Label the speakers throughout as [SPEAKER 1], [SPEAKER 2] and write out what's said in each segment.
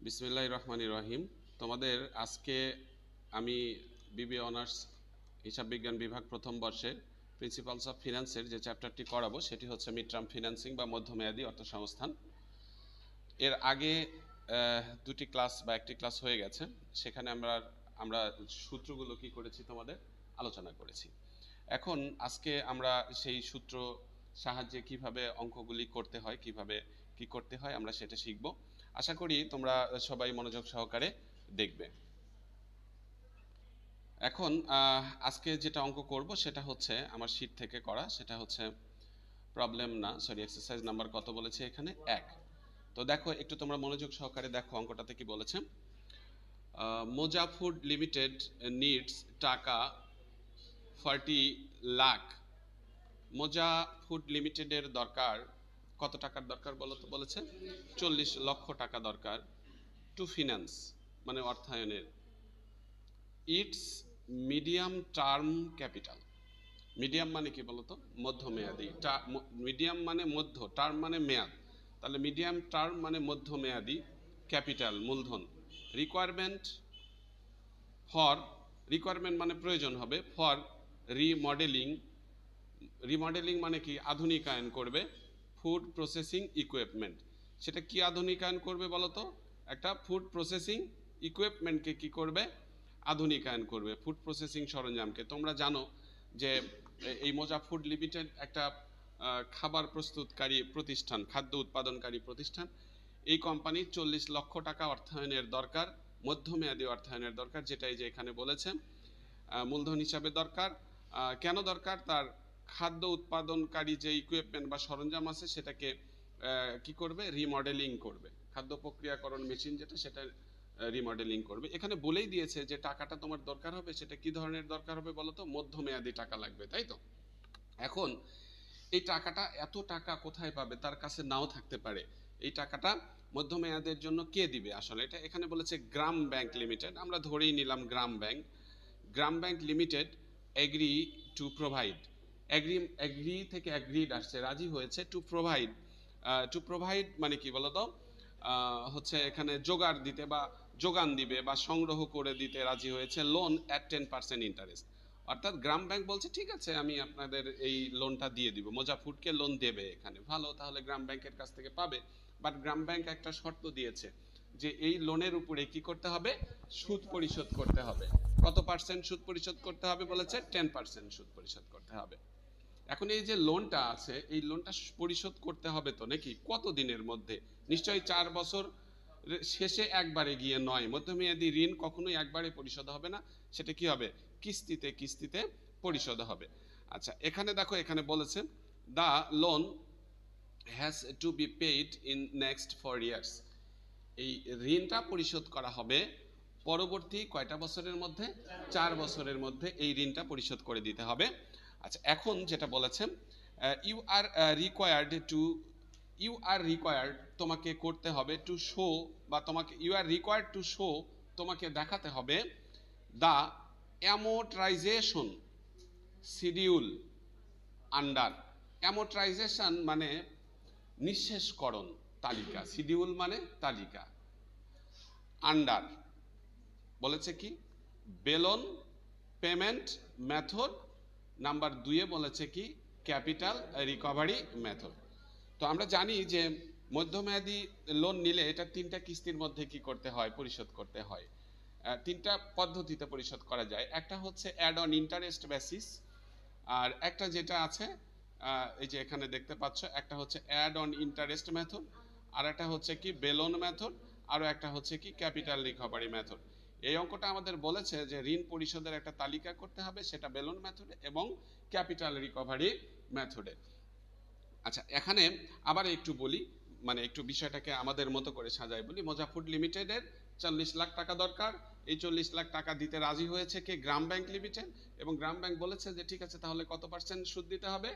[SPEAKER 1] বিসমিল্লাহির রহমানির রহিম। তোমাদের আজকে আমি বিবিএ অনার্স হিসাব বিজ্ঞান বিভাগ প্রথম বর্ষের প্রিন্সিপালস অফ ফিনান্সের যে চ্যাপ্টারটি করাবো সেটি হচ্ছে মিড টার্ম ফিনান্সিং বা মধ্যমেয়াদী অর্থসংস্থান। এর আগে দুটি ক্লাস বা একটি ক্লাস হয়ে গেছে, সেখানে আমরা সূত্রগুলো কি করেছি তোমাদের আলোচনা করেছি। এখন আজকে আমরা সেই সূত্র সাহায্যে কিভাবে অঙ্কগুলি করতে হয়, কিভাবে কি করতে হয় আমরা সেটা শিখব। আশা করি তোমরা সবাই মনোযোগ সহকারে দেখবে। এখন আজকে যেটা অঙ্ক করব সেটা হচ্ছে আমার শীট থেকে করা, সেটা হচ্ছে প্রবলেম না সরি এক্সারসাইজ নাম্বার কত বলেছে এখানে 1। তো দেখো একটু তোমরা মনোযোগ সহকারে দেখো অঙ্কটাতে কি বলেছে। মোজা ফুড লিমিটেড নিডস টাকা 40 লাখ। মোজা ফুড লিমিটেডের দরকার কত টাকার দরকার বলো তো, বলেছে 40 লক্ষ টাকা দরকার টু ফিনান্স মানে অর্থায়নের it's medium term capital. Medium মানে কি বলতো, মধ্যমেয়াদী। মিডিয়াম মানে মধ্য, টার্ম মানে মেয়াদ, তাহলে মিডিয়াম টার্ম মানে মধ্যমেয়াদী ক্যাপিটাল মূলধন। রিকোয়ারমেন্ট ফর, রিকোয়ারমেন্ট মানে প্রয়োজন হবে, ফর রিমডেলিং। রিমডেলিং মানে কি আধুনিকায়ন করবে ফুড প্রসেসিং ইকুইপমেন্ট। সেটা কি আধুনিকায়ন করবে বলো তো, একটা ফুড প্রসেসিং ইকুইপমেন্টকে কি করবে আধুনিকায়ন করবে, ফুড প্রসেসিং সরঞ্জামকে। তোমরা জানো যে এই মোজা ফুড লিমিটেড একটা খাবার প্রস্তুতকারী প্রতিষ্ঠান, খাদ্য উৎপাদনকারী প্রতিষ্ঠান। এই কোম্পানি 40 লক্ষ টাকা অর্থায়নের দরকার, মধ্যমেয়াদী অর্থায়নের দরকার, যেটাই যে এখানে বলেছে মূলধন হিসাবে দরকার। কেন দরকার, তার খাদ্য উৎপাদনকারী যে ইকুইপমেন্ট বা সরঞ্জাম আছে সেটাকে কি করবে, রিমডেলিং করবে। খাদ্য প্রক্রিয়াকরণ মেশিন যেটা, সেটা রিমডেলিং করবে। এখানে বলেই দিয়েছে যে টাকাটা তোমার দরকার হবে, সেটা কি ধরনের দরকার হবে বলো তো, মধ্যমেয়াদী টাকা লাগবে, তাই তো। এখন এই টাকাটা, এত টাকা কোথায় পাবে, তার কাছে নাও থাকতে পারে। এই টাকাটা মধ্যমেয়াদের জন্য কে দিবে আসলে, এটা এখানে বলেছে গ্রাম ব্যাংক লিমিটেড। আমরা ধরেই নিলাম Gram bank. Gram bank limited agree to provide, agree থেকে অ্যাগ্রিড আসছে, রাজি হয়েছে, টু প্রোভাইড। টু প্রোভাইড মানে কি বলতো, হচ্ছে এখানে জোগাড় দিতে বা যোগান দিবে বা সংগ্রহ করে দিতে রাজি হয়েছে লোন অ্যাট 10% ইন্টারেস্ট। অর্থাৎ গ্রাম ব্যাংক বলছে ঠিক আছে আমি আপনাদের এই লোনটা দিয়ে দিব, মোজা ফুডকে লোন দেবে এখানে, ভালো, তাহলে গ্রাম ব্যাংকের কাছ থেকে পাবে। বাট গ্রাম ব্যাংক একটা শর্ত দিয়েছে যে এই লোনের উপরে কি করতে হবে, সুদ পরিশোধ করতে হবে। কত পার্সেন্ট সুদ পরিশোধ করতে হবে বলেছে, 10% সুদ পরিশোধ করতে হবে। এখন এই যে লোনটা আছে, এই লোনটা পরিশোধ করতে হবে তো নাকি, কত দিনের মধ্যে, নিশ্চয়ই 4 বছর শেষে একবারে গিয়ে নয়। মধ্যমেয়াদী ঋণ কখনোই একবারে পরিশোধ হবে না, সেটা কি হবে, কিস্তিতে কিস্তিতে পরিশোধ হবে। আচ্ছা এখানে দেখো, এখানে বলেছে the loan has to be paid in next 4 years. এই ঋণটা পরিশোধ করা হবে পরবর্তী কয়টা বছরের মধ্যে, 4 বছরের মধ্যে এই ঋণটা পরিশোধ করে দিতে হবে। আচ্ছা এখন যেটা বলেছেন, you are required to, you are required তোমাকে করতে হবে, টু শো বা তোমাকে, you are required to show তোমাকে দেখাতে হবে, the amortisation schedule under. Amortisation মানে নিঃশেষকরণ তালিকা, শিডিউল মানে তালিকা, আন্ডার বলেছে কি বেলন পেমেন্ট মেথড, নাম্বার 2 বলেছে কি ক্যাপিটাল রিকভারি মেথড। তো আমরা জানি যে মধ্যমেয়াদী লোন নিলে এটা 3টা কিস্তির মধ্যে কি করতে হয়, পরিশোধ করতে হয়। 3টা পদ্ধতিতে পরিশোধ করা যায়, একটা হচ্ছে অ্যাড অন ইন্টারেস্ট বেসিস, আর একটা যেটা আছে এই যে এখানে দেখতে পাচ্ছ, একটা হচ্ছে অ্যাড অন ইন্টারেস্ট মেথড, আর একটা হচ্ছে কি বেলন মেথড, আরও একটা হচ্ছে কি ক্যাপিটাল রিকভারি মেথড। এই অঙ্কটা আমাদের বলেছে যে ঋণ পরিশোধের একটা তালিকা করতে হবে, সেটা বেলন মেথডে এবং ক্যাপিটাল রিকভারি মেথডে। আচ্ছা এখানে আবার একটু বলি, মানে একটু বিষয়টাকে আমাদের মতো করে সাজাই বলি। মোজা ফুড লিমিটেডের 40 লাখ টাকা দরকার, এই 40 লাখ টাকা দিতে রাজি হয়েছে কে, গ্রাম ব্যাংক লিমিটেড। এবং গ্রাম ব্যাংক বলেছে যে ঠিক আছে তাহলে কত পার্সেন্ট সুদ দিতে হবে,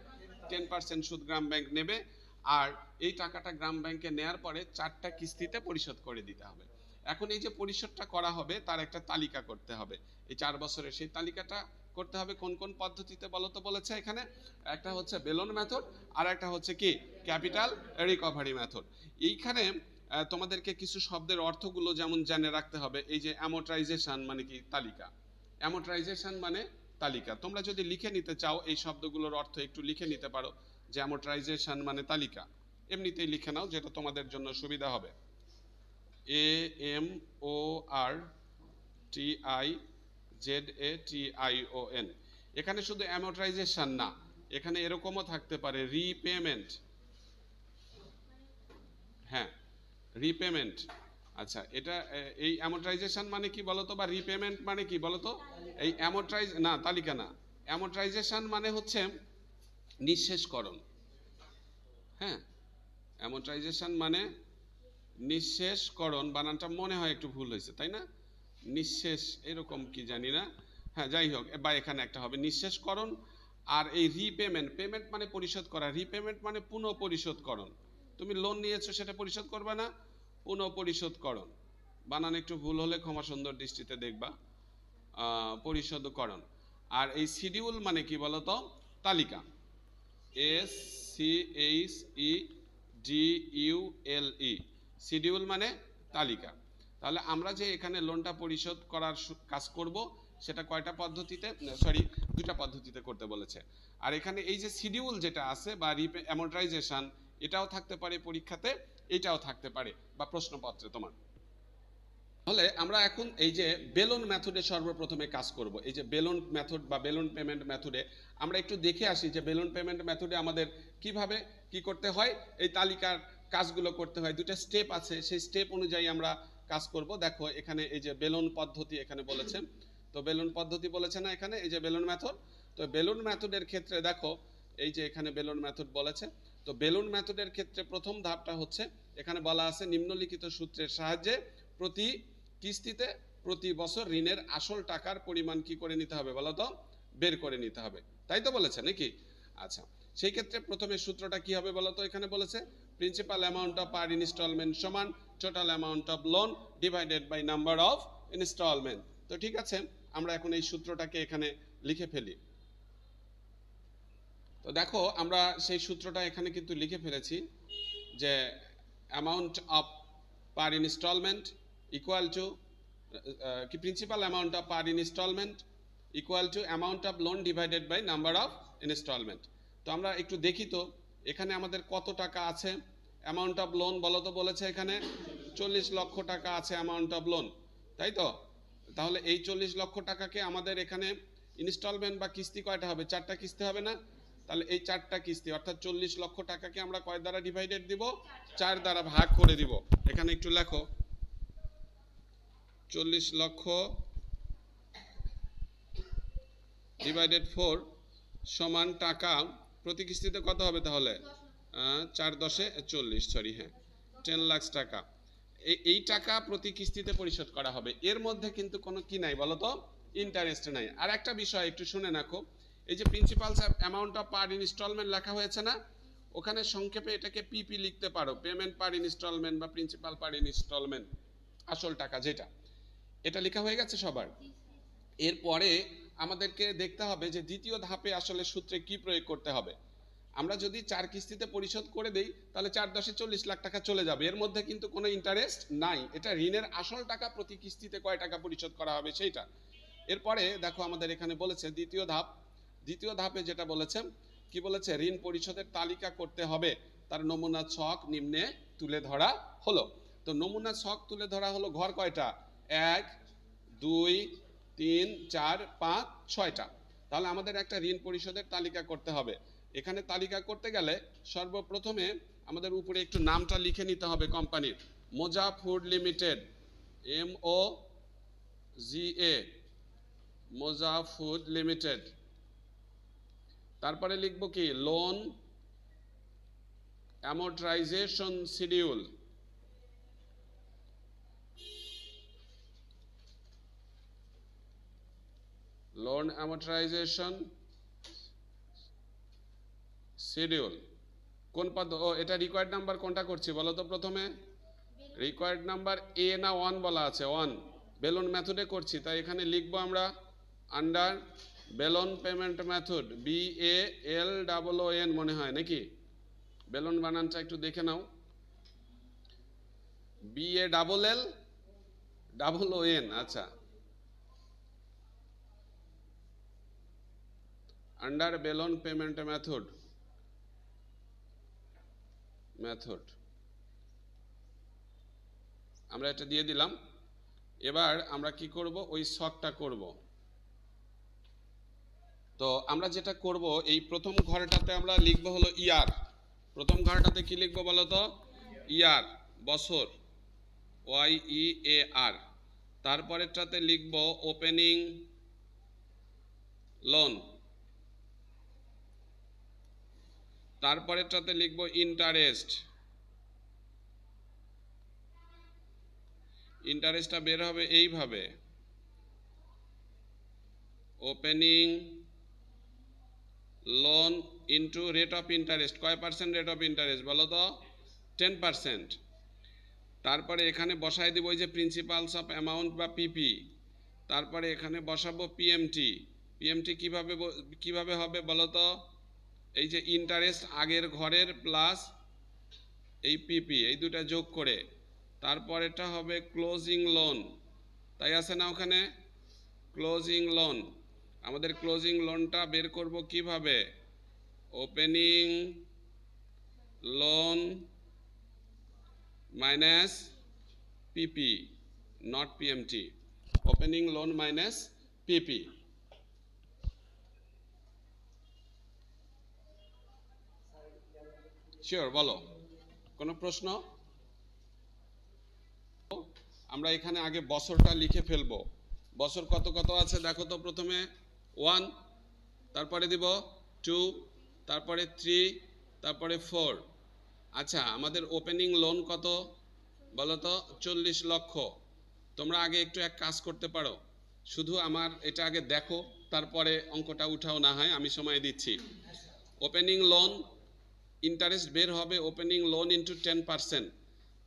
[SPEAKER 1] 10% সুদ গ্রাম ব্যাংক নেবে। আর এই টাকাটা গ্রাম ব্যাংকে নেয়ার পরে 4টা কিস্তিতে পরিশোধ করে দিতে হবে। এখন এই যে পরিশোধটা করা হবে তার একটা তালিকা করতে হবে, এই 4 বছরের সেই তালিকাটা করতে হবে কোন কোন পদ্ধতিতে বলো তো, বলেছে এখানে একটা হচ্ছে বেলন মেথড আর একটা হচ্ছে কি ক্যাপিটাল রিকভারি মেথড। এইখানে তোমাদেরকে কিছু শব্দের অর্থগুলো যেমন জেনে রাখতে হবে। এই যে অ্যামোর্টাইজেশন মানে কি? তালিকা। অ্যামোর্টাইজেশন মানে তালিকা। তোমরা যদি লিখে নিতে চাও এই শব্দগুলোর অর্থ একটু লিখে নিতে পারো যে অ্যামোর্টাইজেশন মানে তালিকা। এমনিতেই লিখে নাও, যেটা তোমাদের জন্য সুবিধা হবে। AMORTIZATION। এখানে শুধু অ্যামোর্টাইজেশন না, এখানে এরকমও থাকতে পারে রিপেমেন্ট। হ্যাঁ, রিপেমেন্ট। আচ্ছা, এটা এই অ্যামোর্টাইজেশন মানে কি বলতো, বা রিপেমেন্ট মানে কি বলতো? এই না, তালিকা না। অ্যামোর্টাইজেশন মানে হচ্ছে নিঃশেষকরণ। হ্যাঁ, অ্যামোর্টাইজেশন মানে নিঃশেষকরণ। বানানটা মনে হয় একটু ভুল হয়েছে, তাই না? নিঃশেষ এরকম কি জানি না। হ্যাঁ, যাই হোক, বা এখানে একটা হবে নিঃশেষকরণ। আর এই রিপেমেন্ট, পেমেন্ট মানে পরিশোধ করা, রিপেমেন্ট মানে পুনঃ পরিশোধকরণ। তুমি লোন নিয়েছো, সেটা পরিশোধ করবে না, পুনঃ পরিশোধকরণ। বানান একটু ভুল হলে ক্ষমা সুন্দর দৃষ্টিতে দেখবা। পরিশোধকরণ। আর এই শিডিউল মানে কি বলতো? তালিকা। SCHEDULE, শিডিউল মানে তালিকা। তাহলে আমরা যে এখানে লোনটা পরিশোধ করার কাজ করব, সেটা কয়টা পদ্ধতিতে, সরি, দুটা পদ্ধতিতে করতে বলেছে। আর এখানে এই যে শিডিউল যেটা আছে বা অ্যামোর্টাইজেশন, এটাও থাকতে পারে পরীক্ষাতে, এটাও থাকতে পারে বা প্রশ্নপত্রে তোমার। তাহলে আমরা এখন এই যে বেলুন মেথডে সর্বপ্রথমে কাজ করব। এই যে বেলুন মেথড বা বেলুন পেমেন্ট মেথডে আমরা একটু দেখে আসি যে বেলুন পেমেন্ট মেথডে আমাদের কিভাবে কি করতে হয়। এই তালিকার কাজগুলো করতে হয়, দুটো স্টেপ আছে, সেই স্টেপ অনুযায়ী আমরা কাজ করব। দেখো এখানে এই যে বেলুন পদ্ধতি এখানে বলেছে, তো বেলুন পদ্ধতি বলেছে না এখানে, এই যে বেলুন মেথড। তো বেলুন মেথডের ক্ষেত্রে দেখো এই যে এখানে বেলুন মেথড বলেছে। তো বেলুন মেথডের ক্ষেত্রে প্রথম ধাপটা হচ্ছে, এখানে বলা আছে নিম্নলিখিত সূত্রের সাহায্যে প্রতি কিস্তিতে প্রতি বছর ঋণের আসল টাকার পরিমাণ কি করে নিতে হবে বলো তো? বের করে নিতে হবে, তাই তো বলেছে নাকি? আচ্ছা, সেই ক্ষেত্রে প্রথমে সূত্রটা কি হবে বলো তো? এখানে বলেছে principal amount of per instalment সমান total amount of loan divided by number of instalment. তো ঠিক আছে, আমরা এখন এই সূত্রটাকে এখানে লিখে ফেলি। তো দেখো আমরা সেই সূত্রটা এখানে কিন্তু লিখে ফেলেছি যে amount of per instalment equal to কি principal amount of per instalment equal to amount of loan divided by number of instalment. তো আমরা একটু দেখি তো এখানে আমাদের কত টাকা আছে। অ্যামাউন্ট অফ লোন বলো তো, বলেছে এখানে 40 লক্ষ টাকা আছে অ্যামাউন্ট অফ লোন, তাই তো? তাহলে এই 40 লক্ষ টাকাকে আমাদের এখানে ইনস্টলমেন্ট বা কিস্তি কয়টা হবে? 4টা কিস্তি হবে না? তাহলে এই 4টা কিস্তি অর্থাৎ 40 লক্ষ টাকাকে আমরা কয় দ্বারা ডিভাইডেড দিব? 4 দ্বারা ভাগ করে দিব। এখানে একটু লেখো 40 লক্ষ ডিভাইডেড 4 সমান টাকা প্রতি কিস্তিতে কত হবে তাহলে? 4 10 40, সরি, হ্যাঁ 10 লাখ টাকা। এই টাকা প্রতি কিস্তিতে পরিশোধ করা হবে। এর মধ্যে কিন্তু কোনো কি নাই বলো তো? ইন্টারেস্ট নাই। আর একটা বিষয় একটু শুনে রাখো, এই যে principal amount of per instalment লেখা হয়েছে না, ওখানে সংক্ষেপে এটাকে পিপি লিখতে পারো, পেমেন্ট পার ইনস্টলমেন্ট বা প্রিন্সিপাল পার ইনস্টলমেন্ট, আসল টাকা যেটা। এটা লেখা হয়ে গেছে সবার? এরপরে আমাদেরকে দেখতে হবে যে দ্বিতীয় ধাপে আসলে সূত্রে কি প্রয়োগ করতে হবে। আমরা যদি 4 কিস্তিতে পরিশোধ করে দেই তাহলে 4 10 40 লাখ টাকা চলে যাবে, এর মধ্যে কিন্তু কোনো ইন্টারেস্ট নাই। এটা ঋণের আসল টাকা প্রতি কিস্তিতে কয় টাকা পরিশোধ করা হবে সেইটা। এরপরে দেখো আমাদের এখানে বলেছে দ্বিতীয় ধাপে যেটা বলেছে, কি বলেছে? ঋণ পরিশোধের তালিকা করতে হবে, তার নমুনা ছক নিম্নে তুলে ধরা হলো। তো নমুনা ছক তুলে ধরা হলো, ঘর কয়টা? 1 2 3 4 5 6টা। তাহলে আমাদের একটা ঋণ পরিশোধের তালিকা করতে হবে। এখানে তালিকা করতে গেলে সর্বপ্রথমে আমাদের উপরে একটু নামটা লিখে নিতে হবে কোম্পানির, মোজা ফুড লিমিটেড, MOZA, মোজা ফুড লিমিটেড। তারপরে লিখব কি? Loan amortisation schedule. Loan amortisation schedule কোন ও এটা রিকোয়ার্ড নাম্বার কোনটা করছি বলো তো? প্রথমে রিকোয়ার্ড নাম্বার এ না 1 বলা আছে? 1 বেলুন মেথডে করছি, তাই এখানে লিখবো আমরা under balloon payment method, BALOON মনে হয় নাকি? বেলুন বানানটা একটু দেখে নাও। BALL আচ্ছা, আন্ডার বেলন পেমেন্ট মেথড আমরা এটা দিয়ে দিলাম। এবার আমরা কি করব, ওই শকটা করব। তো আমরা যেটা করব, এই প্রথম ঘরটাতে আমরা লিখব হলো ইয়ার। প্রথম ঘরটাতে কি লিখব বলো তো? ইয়ার, বছর, YEAR। তারপরেরটাতে লিখব ওপেনিং লোন। তারপরেরটাতে লিখব ইন্টারেস্ট। ইন্টারেস্টটা বের হবে এইভাবে, opening loan into rate of interest. কয় পার্সেন্ট রেট অফ ইন্টারেস্ট বলো তো? 10%। তারপরে এখানে বসাই দিব ওই যে প্রিন্সিপালস অফ অ্যামাউন্ট বা পিপি। তারপরে এখানে বসাবো পিএমটি। পিএমটি কিভাবে হবে বলো তো? এই যে ইন্টারেস্ট আগের ঘরের প্লাস এই পিপি, এই দুটা যোগ করে। তারপর এটা হবে ক্লোজিং লোন, তাই আছে না ওখানে? Closing loan. আমাদের ক্লোজিং লোনটা বের করব কিভাবে? Opening loan minus PP, not PMT. Opening loan minus PP. Sure? বলো, কোনো প্রশ্ন? আমরা এখানে আগে বছরটা লিখে ফেলবো। বছর কত কত আছে দেখো তো। প্রথমে 1, তারপরে দিব 2, তারপরে 3, তারপরে 4। আচ্ছা, আমাদের ওপেনিং লোন কত বলো তো? 40 লক্ষ। তোমরা আগে একটু এক কাজ করতে পারো, শুধু আমার এটা আগে দেখো, তারপরে অঙ্কটা উঠাও, না হয় আমি সময় দিচ্ছি। ওপেনিং লোন ইন্টারেস্ট বের হবে ওপেনিং লোন ইন্টু 10%।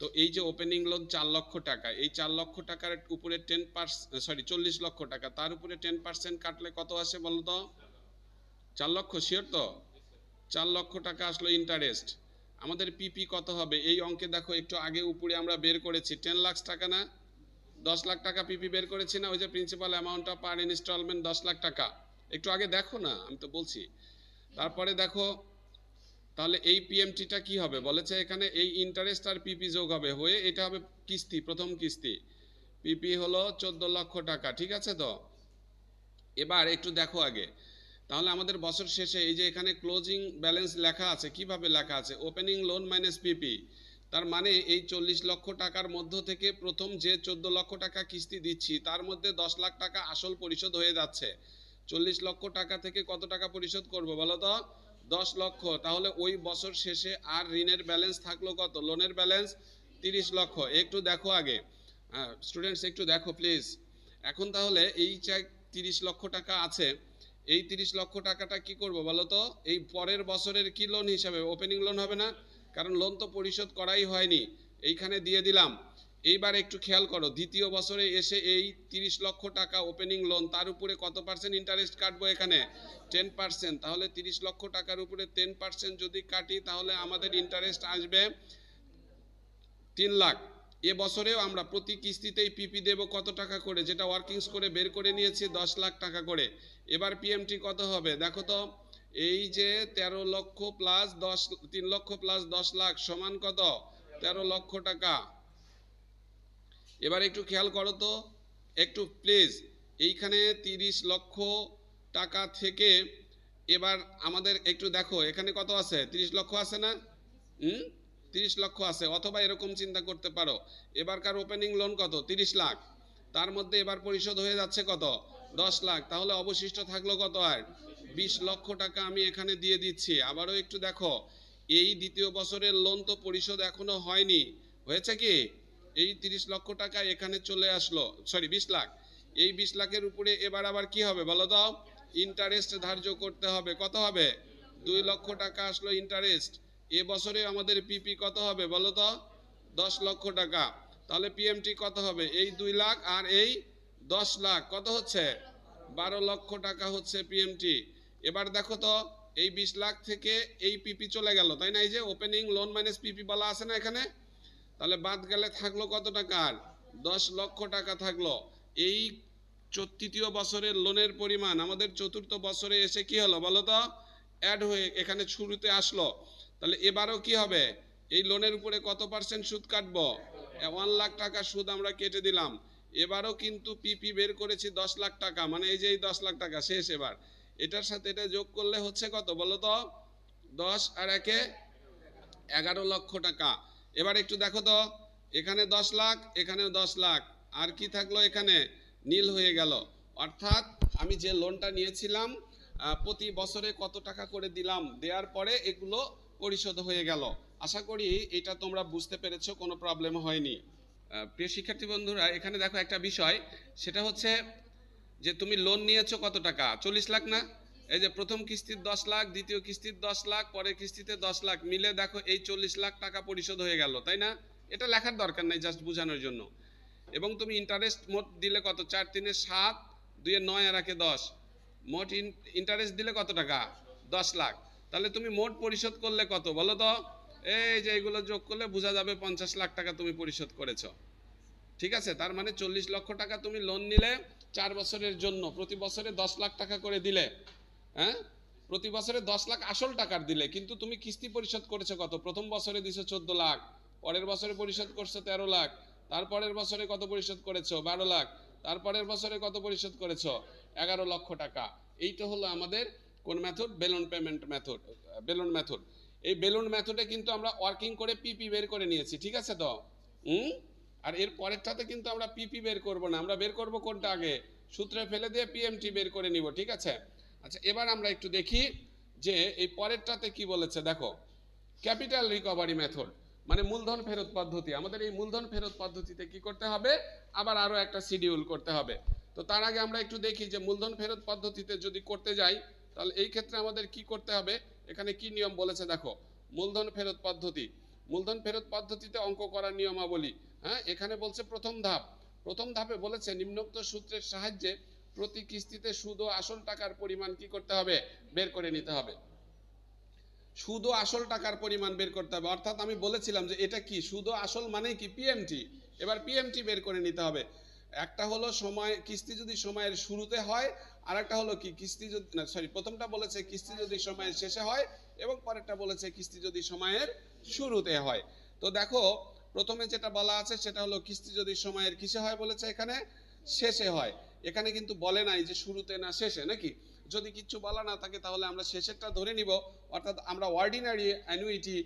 [SPEAKER 1] তো এই যে ওপেনিং লোন 4 লক্ষ টাকা, এই 4 লক্ষ টাকার উপরে 40 লক্ষ টাকা, তার উপরে 10% কাটলে কত আসে বলো তো? 4 লক্ষ। শিওর তো? 4 লক্ষ টাকা আসলো ইন্টারেস্ট। আমাদের পিপি কত হবে? এই অঙ্কে দেখো, একটু আগে উপরে আমরা বের করেছি 10 লাখ টাকা না? 10 লাখ টাকা পিপি বের করেছি না? ওই যে principal amount of per instalment 10 lakh টাকা। একটু আগে দেখো না, আমি তো বলছি। তারপরে দেখো, তাহলে এই পিএমটিটা কি হবে বলেছে এখানে? এই ইন্টারেস্ট আর পিপি যোগ হবে, হয়ে এটা হবে কিস্তি, প্রথম কিস্তি। পিপি হলো 14 লক্ষ টাকা, ঠিক আছে তো? এবার একটু দেখো আগে, তাহলে আমাদের বছর শেষে এই যে এখানে ক্লোজিং ব্যালেন্স লেখা আছে, কিভাবে লেখা আছে? ওপেনিং লোন মাইনাস পিপি। তার মানে এই 40 লক্ষ টাকার মধ্য থেকে প্রথম যে 14 লক্ষ টাকা কিস্তি দিচ্ছি, তার মধ্যে 10 লাখ টাকা আসল পরিশোধ হয়ে যাচ্ছে। 40 লক্ষ টাকা থেকে কত টাকা পরিশোধ করব বলো তো? 10 লক্ষ। তাহলে ওই বছর শেষে আর ঋণের ব্যালেন্স থাকলো কত? লোনের ব্যালেন্স 30 লক্ষ। একটু দেখো আগে স্টুডেন্টস, একটু দেখো প্লিজ। এখন তাহলে এই যে 30 লক্ষ টাকা আছে, এই 30 লক্ষ টাকাটা কি করব বলো তো? এই পরের বছরের কি লোন হিসাবে? ওপেনিং লোন হবে না? কারণ লোন তো পরিশোধ করাই হয়নি, এইখানে দিয়ে দিলাম। এইবার একটু খেয়াল করো, দ্বিতীয় বছরে এসে এই 30 লক্ষ টাকা ওপেনিং লোন, তার উপরে কত পার্সেন্ট ইন্টারেস্ট কাটবো এখানে? 10%। তাহলে 30 লক্ষ টাকার উপরে 10% যদি কাটি, তাহলে আমাদের ইন্টারেস্ট আসবে 3 লাখ। এ বছরেও আমরা প্রতি কিস্তিতেই পিপি দেব কত টাকা করে? যেটা ওয়ার্কিংস করে বের করে নিয়েছি 10 লাখ টাকা করে। এবার পিএমটি কত হবে দেখো তো? এই যে 13 লক্ষ প্লাস 10, 3 লক্ষ প্লাস 10 লাখ সমান কত? 13 লক্ষ টাকা। এবার একটু খেয়াল করো তো একটু প্লিজ, এইখানে 30 লক্ষ টাকা থেকে এবার আমাদের একটু দেখো, এখানে কত আছে? 30 লক্ষ আছে না? 30 লক্ষ আছে। অথবা এরকম চিন্তা করতে পারো, এবারকার ওপেনিং লোন কত? 30 লাখ। তার মধ্যে এবার পরিশোধ হয়ে যাচ্ছে কত? 10 লাখ। তাহলে অবশিষ্ট থাকলো কত? আর 20 লক্ষ টাকা আমি এখানে দিয়ে দিচ্ছি। আবারও একটু দেখো, এই দ্বিতীয় বছরের লোন তো পরিশোধ এখনো হয়নি, হয়েছে কি? এই 30 লক্ষ টাকা এখানে চলে আসলো, সরি 20 লাখ। এই 20 লাখের উপরে এবার আবার কি হবে বলো তো? ইন্টারেস্ট ধার্য করতে হবে। কত হবে? 2 লক্ষ টাকা আসলো ইন্টারেস্ট। এ বছরে আমাদের পিপি কত হবে বলো তো? 10 লক্ষ টাকা। তাহলে পিএমটি কত হবে? এই 2 লাখ আর এই 10 লাখ কত হচ্ছে? 12 লক্ষ টাকা হচ্ছে পিএমটি। এবার দেখো তো, এই 20 লাখ থেকে এই পিপি চলে গেল, তাই না? এই যে ওপেনিং লোন মাইনাস পিপি বলা আছে না এখানে? তাহলে বাদ গেলে থাকলো কত টাকার? 10 লক্ষ টাকা থাকলো। এই তৃতীয় বছরের লোনের পরিমাণ আমাদের চতুর্থ বছরে এসে কি হলো বলো তো? অ্যাড হয়ে এখানে শুরুতে আসলো। তাহলে এবারও কি হবে? এই লোনের উপরে কত পার্সেন্ট সুদ কাটবো? 1 লাখ টাকা সুদ আমরা কেটে দিলাম। এবারও কিন্তু পিপি বের করেছি 10 লাখ টাকা, মানে এই যে এই 10 লাখ টাকা শেষ। এবার এটার সাথে এটা যোগ করলে হচ্ছে কত বলো তো? 10 আর 1-এ 11 লক্ষ টাকা। এবার একটু দেখো তো, এখানে 10 লাখ, এখানেও 10 লাখ, আর কি থাকলো এখানে? নীল হয়ে গেল। অর্থাৎ আমি যে লোনটা নিয়েছিলাম প্রতি বছরে কত টাকা করে দিলাম, দেওয়ার পরে এগুলো পরিশোধ হয়ে গেল। আশা করি এটা তোমরা বুঝতে পেরেছো, কোনো প্রবলেম হয়নি। প্রিয় শিক্ষার্থী বন্ধুরা, এখানে দেখো একটা বিষয়, সেটা হচ্ছে যে তুমি লোন নিয়েছো কত টাকা? 40 লাখ না? এই যে প্রথম কিস্তির 10 লাখ, দ্বিতীয় কিস্তির 10 লাখ, পরের কিস্তিতে 10 লাখ, মিলে দেখো এই 40 লাখ টাকা পরিশোধ হয়ে গেল, তাই না? এটা লেখার দরকার নাই, জাস্ট বোঝানোর জন্য। এবং তুমি ইন্টারেস্ট মোট দিলে কত? 4 3 7, 2 9 আর 1 10, মোট ইন্টারেস্ট দিলে কত টাকা? 10 লাখ। তাহলে তুমি মোট পরিশোধ করলে কত বলো তো? এই যে এগুলো যোগ করলে বোঝা যাবে 50 লাখ টাকা তুমি পরিশোধ করেছো। ঠিক আছে, তার মানে 40 লক্ষ টাকা তুমি লোন নিলে 4 বছরের জন্য, প্রতি বছরে 10 লাখ টাকা করে দিলে। হ্যাঁ, প্রতি বছরে 10 লাখ আসল টাকার দিলে, কিন্তু তুমি কিস্তি পরিশোধ করেছো কত? প্রথম বছরে দিছো 14 লাখ, পরের বছরে পরিশোধ করছো 13 লাখ, তারপরের বছরে কত পরিশোধ করেছো? 12 লাখ, তারপরের বছরে কত পরিশোধ করেছো? 11 লক্ষ টাকা। এইটা হলো আমাদের কোন method? Balloon payment method, balloon method. এই বেলুন মেথডে কিন্তু আমরা ওয়ার্কিং করে পিপি বের করে নিয়েছি, ঠিক আছে তো? আর এর পরেরটাতে কিন্তু আমরা পিপি বের করব না, আমরা বের করব কোনটা আগে? সূত্রে ফেলে দিয়ে পিএমটি বের করে নিব, ঠিক আছে? আচ্ছা, এবার আমরা একটু দেখি যে এই পরেরটাতে কি বলেছে। দেখো, ক্যাপিটাল রিকভারি মেথড, মানে মূলধন ফেরত পদ্ধতি। আমাদের এই মূলধন ফেরত পদ্ধতিতে কি করতে হবে? আবার আরো একটা শিডিউল করতে হবে। তো তার আগে আমরা একটু দেখি যে মূলধন ফেরত পদ্ধতিতে যদি করতে যাই, তাহলে এই ক্ষেত্রে আমাদের কি করতে হবে, এখানে কি নিয়ম বলেছে দেখো। মূলধন ফেরত পদ্ধতি, মূলধন ফেরত পদ্ধতিতে অঙ্ক করার নিয়মাবলী। হ্যাঁ, এখানে বলছে প্রথম ধাপ। প্রথম ধাপে বলেছে নিম্নোক্ত সূত্রের সাহায্যে প্রতি কিস্তিতে সুদ ও আসল টাকার পরিমাণ কি করতে হবে? বের করে নিতে হবে। সুদ ও আসল টাকার পরিমাণ বের করতে হবে। অর্থাৎ আমি বলেছিলাম যে এটা কি, সুদ ও আসল মানে কি? পিএমটি। এবার পিএমটি বের করে নিতে হবে। একটা হলো সময়, কিস্তি যদি সময়ের শুরুতে হয়, আর একটা হলো কি, কিস্তি যদি না, সরি, প্রথমটা বলেছে কিস্তি যদি সময়ের শেষে হয়, এবং পরেরটা বলেছে কিস্তি যদি সময়ের শুরুতে হয়। তো দেখো, প্রথমে যেটা বলা আছে সেটা হলো কিস্তি যদি সময়ের কিসে হয় বলেছে, এখানে শেষে হয়। এখানে কিন্তু বলে নাই যে শুরুতে না শেষে, নাকি? যদি কিছু বলা না থাকে তাহলে আমরা শেষেরটা ধরে নিব, অর্থাৎ আমরা অর্ডিনারি অ্যানুইটি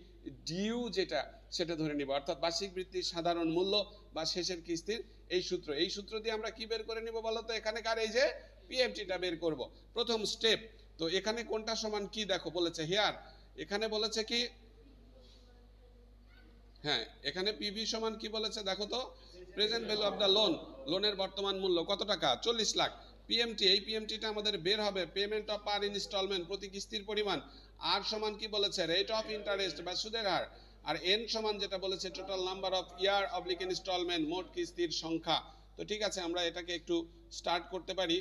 [SPEAKER 1] ডিউ যেটা, সেটা ধরে নিব, অর্থাৎ বার্ষিক বৃত্তির সাধারণ মূল্য বা শেষের কিস্তির এই সূত্র। এই সূত্র দিয়ে আমরা কি বের করে নিব বলো তো? এখানেকার এই যে পিএমটিটা বের করব, প্রথম স্টেপ। তো এখানে কোনটা সমান কি দেখো বলেছে হিয়ার, এখানে বলেছে কি, হ্যাঁ, এখানে পিভি সমান কি বলেছে দেখো তো? Present value of the loan, লোনের বর্তমান মূল্য কত টাকা? 40 লাখ। পিএমটি, এই পিএমটিটা আমাদের বের হবে পেমেন্ট অফ পার ইনস্টলমেন্ট, প্রতি কিস্তির পরিমাণ। আর সমান কি বলেছে? রেট অফ ইন্টারেস্ট বা সুদের হার। আর এন সমান যেটা বলেছে total number of year oblique instalment, মোট কিস্তির সংখ্যা। তো ঠিক আছে, আমরা এটাকে একটু স্টার্ট করতে পারি।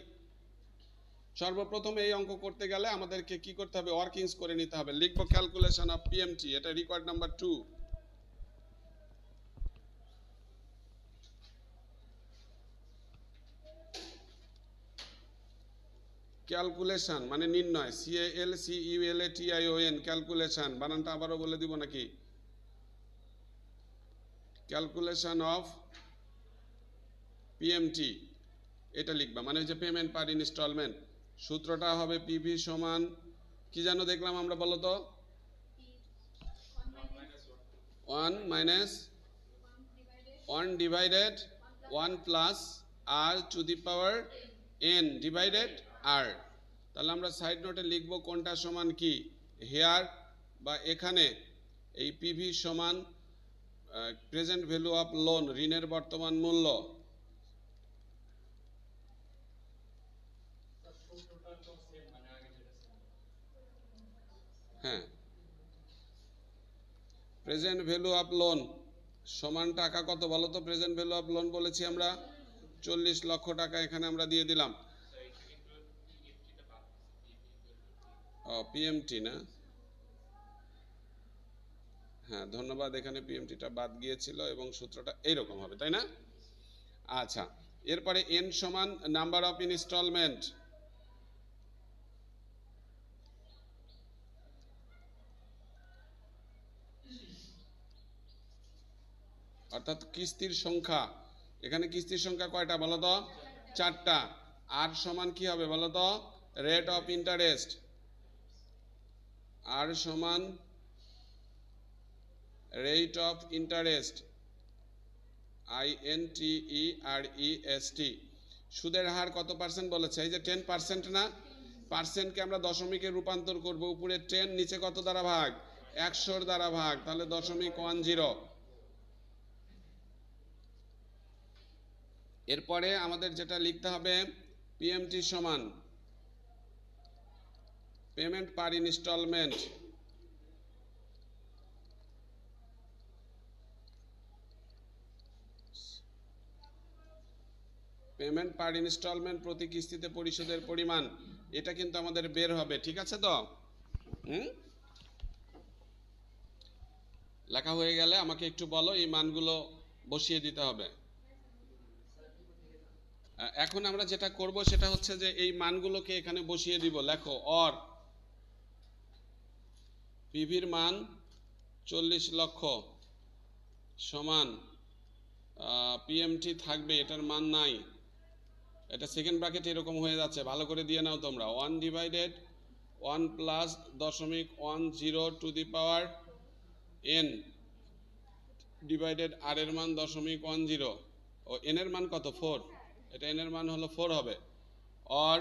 [SPEAKER 1] সর্বপ্রথম এই অঙ্ক করতে গেলে আমাদেরকে কি করতে হবে? ওয়ার্কিংস করে নিতে হবে। লিখবো ক্যালকুলেশন অফ পিএমটি, এটা রিকোয়ার্ড নাম্বার 2। ক্যালকুলেশন মানে নির্ণয়, CALCULATION, ক্যালকুলেশন। বানানটা আবারও বলে দিব নাকি? ক্যালকুলেশন অফ পিএমটি, এটা লিখবা, মানে যে পেমেন্ট পার ইনস্টলমেন্ট। সূত্রটা হবে পিভি সমান কি যেন দেখলাম আমরা, বলো তো? 1 minus 1 divided 1 plus r to the power n divided r. তাহলে আমরা সাইড নোটে লিখব কোনটা সমান কি, হেয়ার বা এখানে এই পিভি সমান প্রেজেন্ট ভ্যালু অফ লোন, ঋণের বর্তমান মূল্য। হ্যাঁ, প্রেজেন্ট ভ্যালু অফ লোন সমান টাকা কত বলো তো? প্রেজেন্ট ভ্যালু অফ লোন বলেছি আমরা 40 লক্ষ টাকা, এখানে আমরা দিয়ে দিলাম। ও, পিএমটি না? হ্যাঁ ধন্যবাদ, এখানে পিএমটিটা বাদ গিয়েছিল এবং সূত্রটা এইরকম হবে, তাই না? আচ্ছা, এরপরে এন সমান নাম্বার অফ ইনস্টলমেন্ট, অর্থাৎ কিস্তির সংখ্যা। এখানে কিস্তির সংখ্যা কয়টা বলো তো? 4টা। আর সমান কি হবে বলো তো? Rate of interest. আর সমান রেট অফ ইন্টারেস্ট, INTEREST। সুদের হার কত পার্সেন্ট বলেছে? এই যে 10% না, পার্সেন্টকে আমরা দশমিকে রূপান্তর করব, উপরে 10 নিচে কত দ্বারা ভাগ? 100 দ্বারা ভাগ, তাহলে 0.10। এরপরে আমাদের যেটা লিখতে হবে, পিএমটি সমান payment per instalment, payment per instalment প্রতি কিস্তিতে পরিশোধের পরিমাণ, এটা কিন্তু আমাদের বের হবে, ঠিক আছে তো? লেখা হয়ে গেলে আমাকে একটু বলো, এই মানগুলো বসিয়ে দিতে হবে। এখন আমরা যেটা করব সেটা হচ্ছে যে এই মানগুলোকে এখানে বসিয়ে দিব। লেখো অর পিভির মান 40 লক্ষ সমান পিএমটি থাকবে, এটার মান নাই, এটা সেকেন্ড ব্র্যাকেট এরকম হয়ে যাচ্ছে, ভালো করে দিয়ে নাও তোমরা। 1 divided 1 plus 0.10 to the power n divided r এর মান 0.10, ও n এর মান কত? 4, এটা n এর মান হলো 4 হবে। অর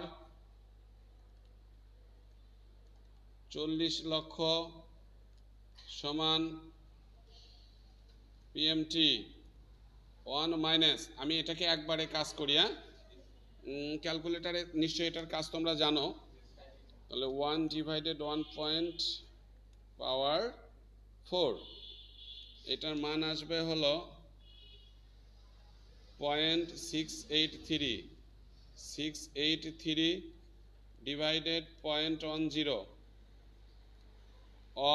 [SPEAKER 1] 40 লক্ষ সমান পিএমটি 1 মাইনাস, আমি এটাকে একবারে কাজ করি, হ্যাঁ ক্যালকুলেটারে নিশ্চয়ই এটার কাজ তোমরা জানো, তাহলে 1 ডিভাইডেড 1.4, এটার মান আসবে হলো 0.683 ডিভাইডেড 0.10,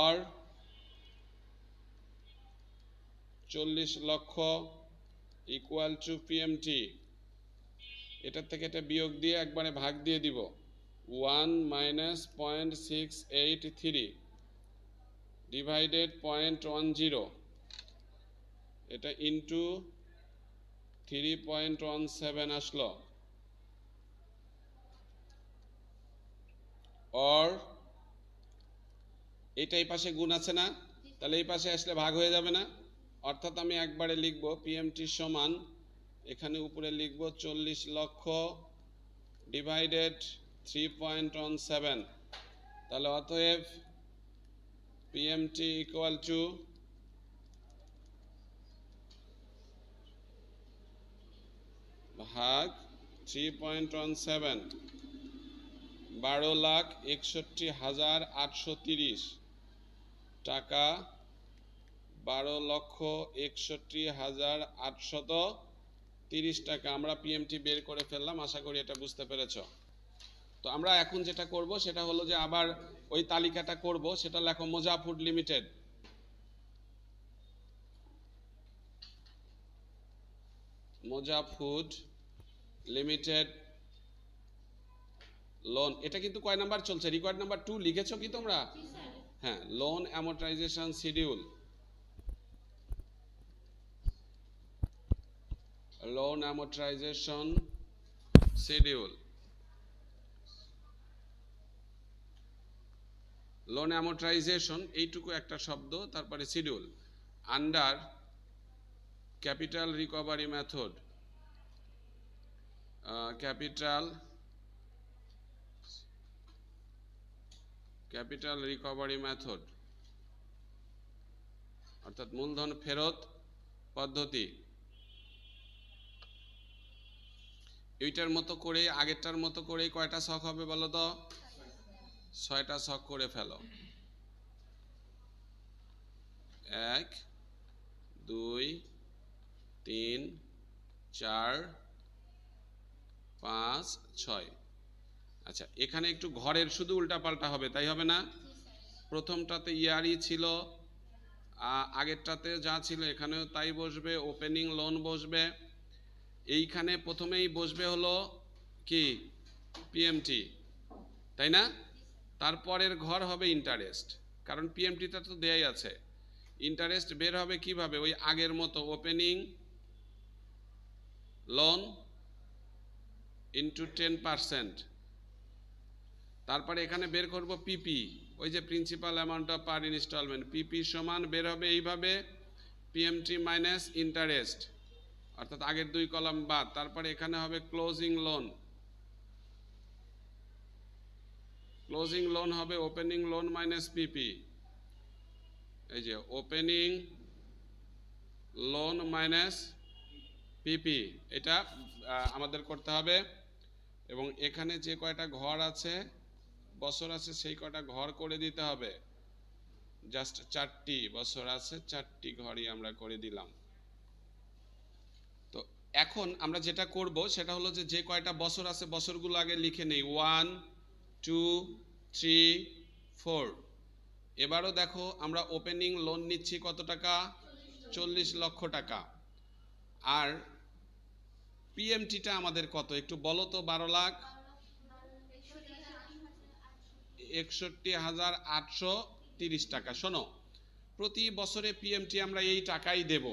[SPEAKER 1] অর 40 লক্ষ ইকুয়াল টু পিএমটি। এটার থেকে এটা বিয়োগ দিয়ে একবারে ভাগ দিয়ে দিব, 1 মাইনাস 0.683 ডিভাইডেড 0.10, এটা ইন্টু 3.17 আসলো, অর এটা এই পাশে গুণ আছে না, তাহলে এই পাশে আসলে ভাগ হয়ে যাবে না, অর্থাৎ আমি একবারে লিখব পিএমটি সমান, এখানে উপরে লিখব 40 লক্ষ ডিভাইডেড 3.17, তাহলে অতএব পিএমটি ইকুয়াল টু ভাগ 3.17, 12,61,830 টাকা, 12,61,830 টাকা আমরা পিএমটি বের করে ফেললাম। আশা করি এটা বুঝতে পেরেছ। তো আমরা এখন যেটা করব সেটা হলো যে আবার ওই তালিকাটা করব, সেটা লেখো মোজা ফুড লিমিটেড। মোজা ফুড লিমিটেড লোন, এটা কিন্তু কয় নাম্বার চলছে? রিকোয়ার্ড নাম্বার 2 লিখেছো কি তোমরা? হ্যাঁ, loan amortisation schedule, loan amortisation schedule, loan amortisation এইটুকু একটা শব্দ, তারপরে schedule, under capital recovery method, capital recovery method, অর্থাৎ মূলধন ফেরত পদ্ধতি। এইটার মতো করে আগেরটার মতো করে কয়টা ছক হবে বলো তো? 6টা ছক করে ফেলো। 1 2 3 4 5 6। আচ্ছা, এখানে একটু ঘরের শুধু উল্টাপাল্টা হবে, তাই হবে না? প্রথমটাতে ইয়ারই ছিল আগেরটাতে যা ছিল এখানেও তাই বসবে, ওপেনিং লোন বসবে। এইখানে প্রথমেই বসবে হলো কি পিএমটি, তাই না? তারপরের ঘর হবে ইন্টারেস্ট, কারণ পিএমটিটা তো দেয়াই আছে। ইন্টারেস্ট বের হবে কিভাবে? ওই আগের মতো, ওপেনিং লোন ইন্টু 10%। তারপরে এখানে বের করব পিপি, ওই যে principal amount of per instalment, PP সমান বের হবে এইভাবে পিএমটি মাইনাস ইন্টারেস্ট, অর্থাৎ আগের দুই কলাম বাদ। তারপরে এখানে হবে ক্লোজিং লোন, ক্লোজিং লোন হবে ওপেনিং লোন মাইনাস পিপি, এই যে ওপেনিং লোন মাইনাস পিপি, এটা আমাদের করতে হবে। এবং এখানে যে কয়টা ঘর আছে, বছর আছে, সেই কয়টা ঘর করে দিতে হবে। জাস্ট 4টি বছর আছে, 4টি ঘরই আমরা করে দিলাম। তো এখন আমরা যেটা করব সেটা হলো যে কয়টা বছর আছে বছরগুলো আগে লিখে নেই, 1 2 3 4। এবারও দেখো আমরা ওপেনিং লোন নিচ্ছি কত টাকা? 40 লক্ষ টাকা। আর পিএমটিটা আমাদের কত একটু বলো তো? 12,61,830 টাকা। শোনো, প্রতি বছরে পিএমটি আমরা এই টাকাই দেব,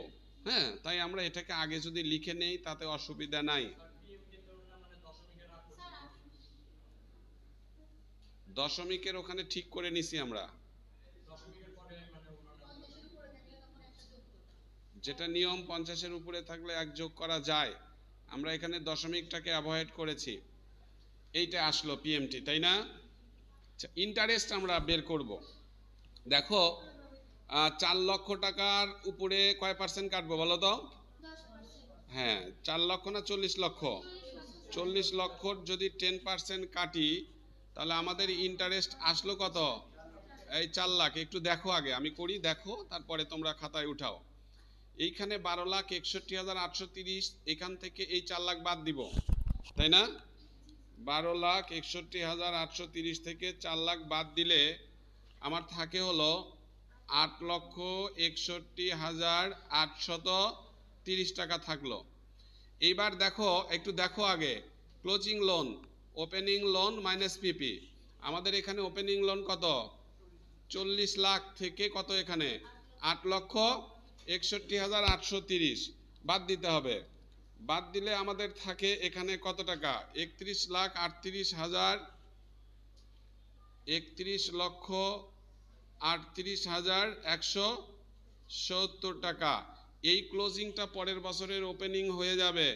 [SPEAKER 1] হ্যাঁ, তাই আমরা এটাকে আগে যদি লিখে নেই তাতে অসুবিধা নাই। দশমিকের ওখানে ঠিক করে নিছি আমরা, যেটা নিয়ম 50-এর উপরে থাকলে এক যোগ করা যায়, আমরা এখানে দশমিকটাকে অ্যাভয়েড করেছি। এইটা আসলো পিএমটি, তাই না? ইন্টারেস্ট আমরা বের করব। দেখো 4 লক্ষ টাকার উপরে কয় পার্সেন্ট কাটবো বলো তো? হ্যাঁ, 4 লক্ষ না 40 লক্ষ? 40 লক্ষর যদি 10% কাটি তাহলে আমাদের ইন্টারেস্ট আসলো কত? এই 4 লাখ। একটু দেখো, আগে আমি করি, দেখো, তারপরে তোমরা খাতায় উঠাও। এইখানে 12,61,830, এখান থেকে এই 4 লাখ বাদ দিব, তাই না? 12,61,830 থেকে 4 লাখ বাদ দিলে আমার থাকে হলো 8,61,830 টাকা থাকলো। এইবার দেখো, একটু দেখো আগে, closing loan, opening loan minus PP. আমাদের এখানে ওপেনিং লোন কত? 40 লাখ থেকে কত এখানে? 8,61,830 বাদ দিতে হবে। বাদ দিলে আমাদের থাকে এখানে কত টাকা? 31,38,170 টাকা। এই ক্লোজিংটা পরের বছরের ওপেনিং হয়ে যাবে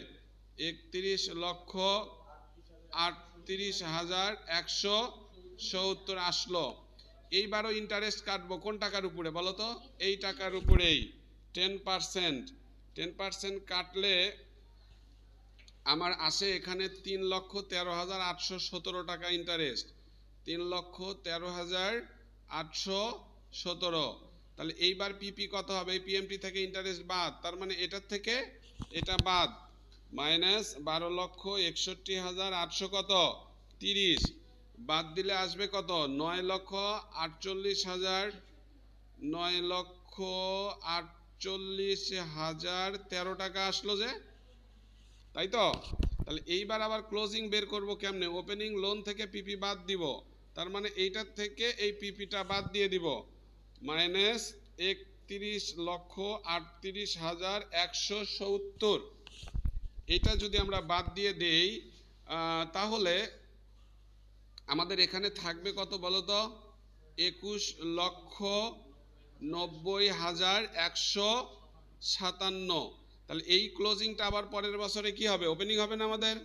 [SPEAKER 1] 31,38,170 আসলো। এইবারও ইন্টারেস্ট কাটবো কোন টাকার উপরে বলো তো? এই টাকার উপরেই 10% কাটলে আমার আসে এখানে 3,13,817 টাকা ইন্টারেস্ট। 3,13,817। তাহলে এইবার পিপি কত হবে? পিএমটি থেকে ইন্টারেস্ট বাদ, তার মানে এটার থেকে এটা বাদ, মাইনাস 12,61,800 কত? 30 বাদ দিলে আসবে কত? 9,48,000, 9,48,013 টাকা আসলো যে, তাই তো? তাহলে এইবার আবার ক্লোজিং বের করব কেমনে? ওপেনিং লোন থেকে পিপি বাদ দিব, তার মানে এইটার থেকে এই পিপিটা বাদ দিয়ে দিব, মাইনাস 31,38,170। এটা যদি আমরা বাদ দিয়ে দেই তাহলে আমাদের এখানে থাকবে কত বলো তো? 21,90,157। তাহলে এই ক্লোজিংটা আবার পরের বছরে কি হবে? ওপেনিং হবে না আমাদের?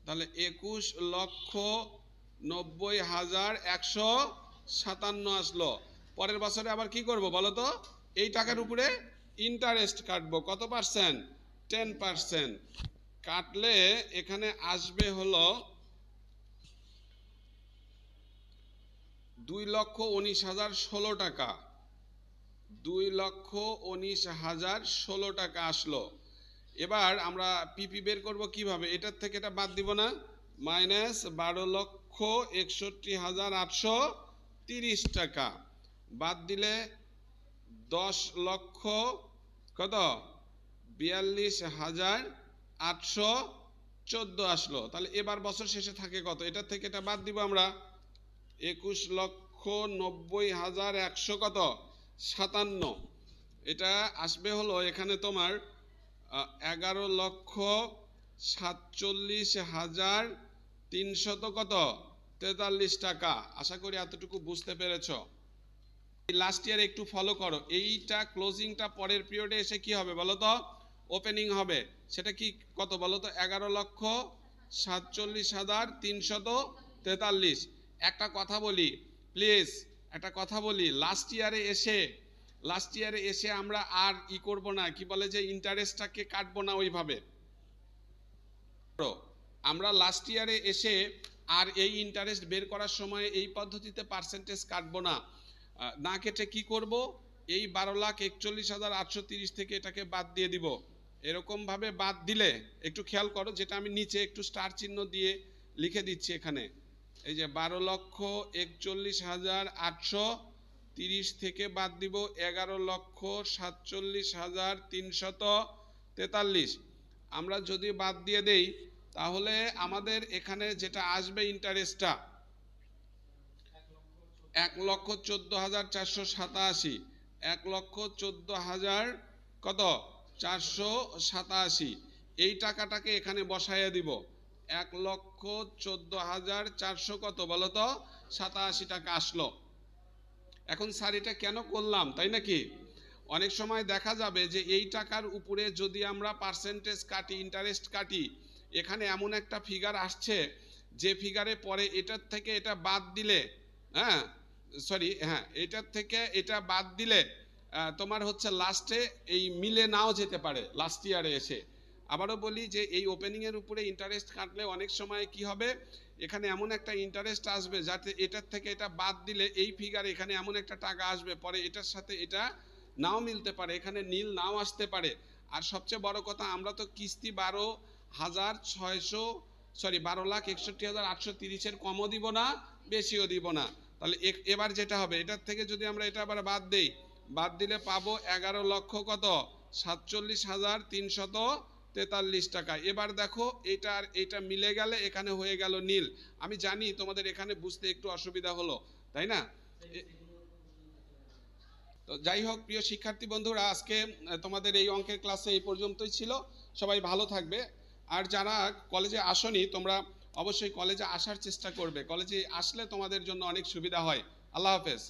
[SPEAKER 1] তাহলে 21,90,157 আসলো। পরের বছরে আবার কি করব বলো তো? এই টাকার উপরে ইন্টারেস্ট কাটবো। কত পার্সেন্ট? 10%। কাটলে এখানে আসবে হলো 2,19,016 টাকা। 2,19,016 টাকা আসলো। এবার আমরা পিপি বের করব কিভাবে? এটার থেকে এটা বাদ দিব না, মাইনাস 12,61,830 টাকা বাদ দিলে 10 লক্ষ কত 42,814 আসলো। তাহলে এবার বছর শেষে থাকে কত, এটা থেকে এটা বাদ দিব আমরা, 21,90,100 কত 57। এটা আসবে হলো এখানে তোমার 11,47,300 কত 43 টাকা। আশা করি এতটুকু বুঝতে পেরেছো। লাস্ট ইয়ার একটু ফলো করো, এইটা ক্লোজিংটা পরের পিরিয়ডে এসে কি হবে বলো তো, ওপেনিং হবে। সেটা কি কত বলো তো, 11,47,343। একটা কথা বলি প্লিজ, একটা কথা বলি, লাস্ট ইয়ারে এসে আমরা আর করব না, কি বলে যে ইন্টারেস্টটাকে কাটবো না ওইভাবে। আমরা লাস্ট ইয়ারে এসে আর এই ইন্টারেস্ট বের করার সময় এই পদ্ধতিতে পার্সেন্টেজ কাটবো না, না কেটে কি করব, এই 12,41,830 থেকে এটাকে বাদ দিয়ে দিব। এরকম ভাবে বাদ দিলে একটু খেয়াল করো, যেটা আমি নিচে একটু স্টার চিহ্ন দিয়ে লিখে দিচ্ছি এখানে, এই যে 12,41,830 থেকে বাদ দিব 11,47,343। আমরা যদি বাদ দিয়ে দেই তাহলে আমাদের এখানে যেটা আসবে ইন্টারেস্টটা 1,14,487, 1,14,000 কত 487। এই টাকাটাকে এখানে বসাইয়া দিব, 1,14,400 কত বলো তো 87 টাকা আসলো। এখন স্যার এটা কেন করলাম, তাই নাকি? অনেক সময় দেখা যাবে যে এই টাকার উপরে যদি আমরা পার্সেন্টেজ কাটি, ইন্টারেস্ট কাটি, এখানে এমন একটা ফিগার আসছে যে ফিগারে পরে এটার থেকে এটা বাদ দিলে, এটার থেকে এটা বাদ দিলে তোমার হচ্ছে লাস্টে এই মিলে নাও যেতে পারে লাস্ট ইয়ারে এসে। আবারও বলি যে এই ওপেনিং এর উপরে ইন্টারেস্ট কাটলে অনেক সময় কি হবে, এখানে এমন একটা ইন্টারেস্ট আসবে যাতে এটার থেকে এটা বাদ দিলে এই ফিগার এখানে এমন একটা টাকা আসবে, পরে এটার সাথে এটা নাও মিলতে পারে, এখানে নীল নাও আসতে পারে। আর সবচেয়ে বড় কথা, আমরা তো কিস্তি 12,61,830 কমও দিব না, বেশিও দিব না। তাহলে এবার যেটা হবে, এটার থেকে যদি আমরা এটা আবার বাদ দেই, বাদ দিলে পাবো 11,47,343 টাকা। এবার দেখো এটা আর এটা মিলে গেলে এখানে হয়ে গেল নীল। আমি জানি তোমাদের এখানে বুঝতে একটু অসুবিধা হলো, তাই না? তো যাই হোক প্রিয় শিক্ষার্থী বন্ধুরা, আজকে তোমাদের এই অঙ্কের ক্লাসে এই পর্যন্তই ছিল। সবাই ভালো থাকবে। আর যারা কলেজে আসনি, তোমরা অবশ্যই কলেজে আসার চেষ্টা করবে, কলেজে আসলে তোমাদের জন্য অনেক সুবিধা হয়। আল্লাহ হাফেজ।